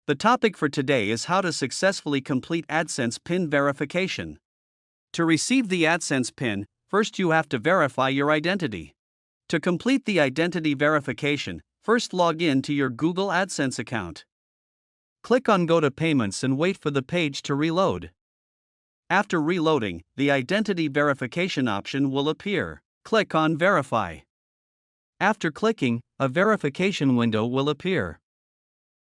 The topic for today is how to successfully complete AdSense PIN verification. To receive the AdSense PIN, first you have to verify your identity. To complete the identity verification, first log in to your Google AdSense account. Click on Go to Payments and wait for the page to reload. After reloading, the identity verification option will appear. Click on Verify. After clicking, a verification window will appear.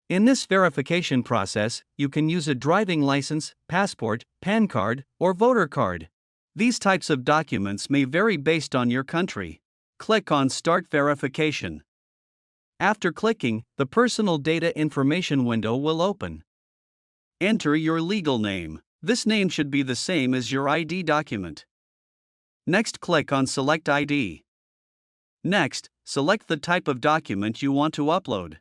In this verification process, you can use a driving license, passport, PAN card, or voter card. These types of documents may vary based on your country. Click on Start Verification. After clicking, the Personal Data Information window will open. Enter your legal name. This name should be the same as your ID document. Next, click on Select ID. Next, select the type of document you want to upload.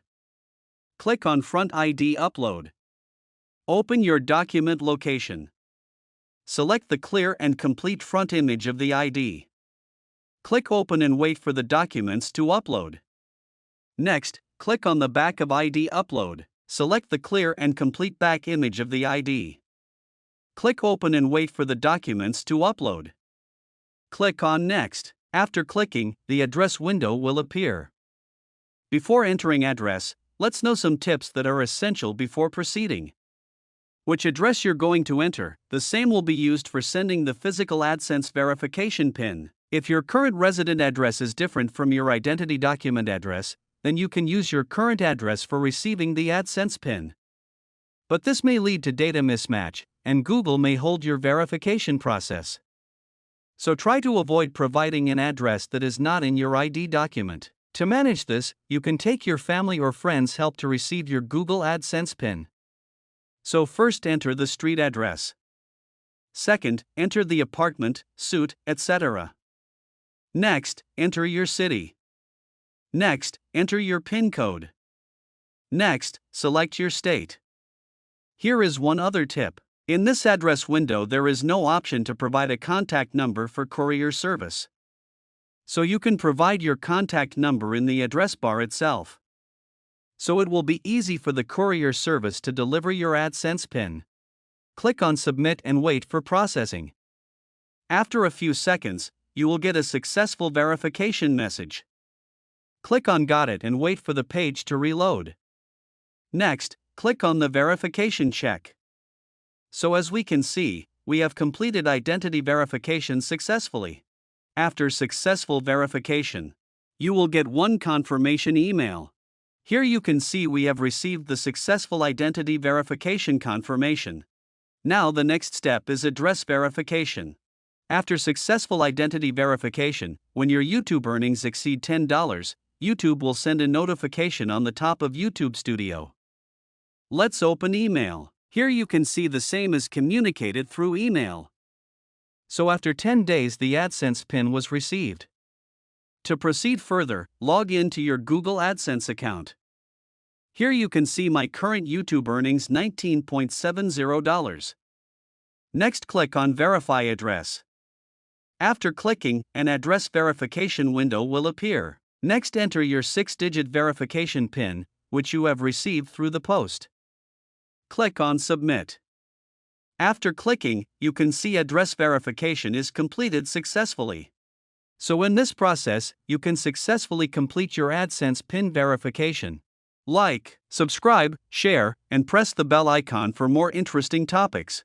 Click on Front ID Upload. Open your document location. Select the clear and complete front image of the ID. Click Open and wait for the documents to upload. Next, click on the back of ID Upload. Select the clear and complete back image of the ID. Click Open and wait for the documents to upload. Click on Next. After clicking, the address window will appear. Before entering address, let's know some tips that are essential before proceeding. Which address you're going to enter, the same will be used for sending the physical AdSense verification PIN. If your current resident address is different from your identity document address, then you can use your current address for receiving the AdSense PIN. But this may lead to data mismatch, and Google may hold your verification process. So try to avoid providing an address that is not in your ID document. To manage this, you can take your family or friends' help to receive your Google AdSense PIN. So first enter the street address. Second, enter the apartment, suite, etc. Next, enter your city. Next, enter your PIN code. Next, select your state. Here is one other tip. In this address window there is no option to provide a contact number for courier service. So you can provide your contact number in the address bar itself. So it will be easy for the courier service to deliver your AdSense PIN. Click on Submit and wait for processing. After a few seconds, you will get a successful verification message. Click on Got It and wait for the page to reload. Next, click on the verification check. So as we can see, we have completed identity verification successfully. After successful verification, you will get one confirmation email. Here you can see we have received the successful identity verification confirmation. Now the next step is address verification. After successful identity verification, when your YouTube earnings exceed $10, YouTube will send a notification on the top of YouTube Studio. Let's open email. Here you can see the same as communicated through email. So after 10 days the AdSense PIN was received. To proceed further, log in to your Google AdSense account. Here you can see my current YouTube earnings $19.70. Next, click on Verify Address. After clicking, an address verification window will appear. Next, enter your 6-digit verification PIN, which you have received through the post. Click on Submit. After clicking, you can see address verification is completed successfully. So in this process, you can successfully complete your AdSense PIN verification. Like, subscribe, share, and press the bell icon for more interesting topics.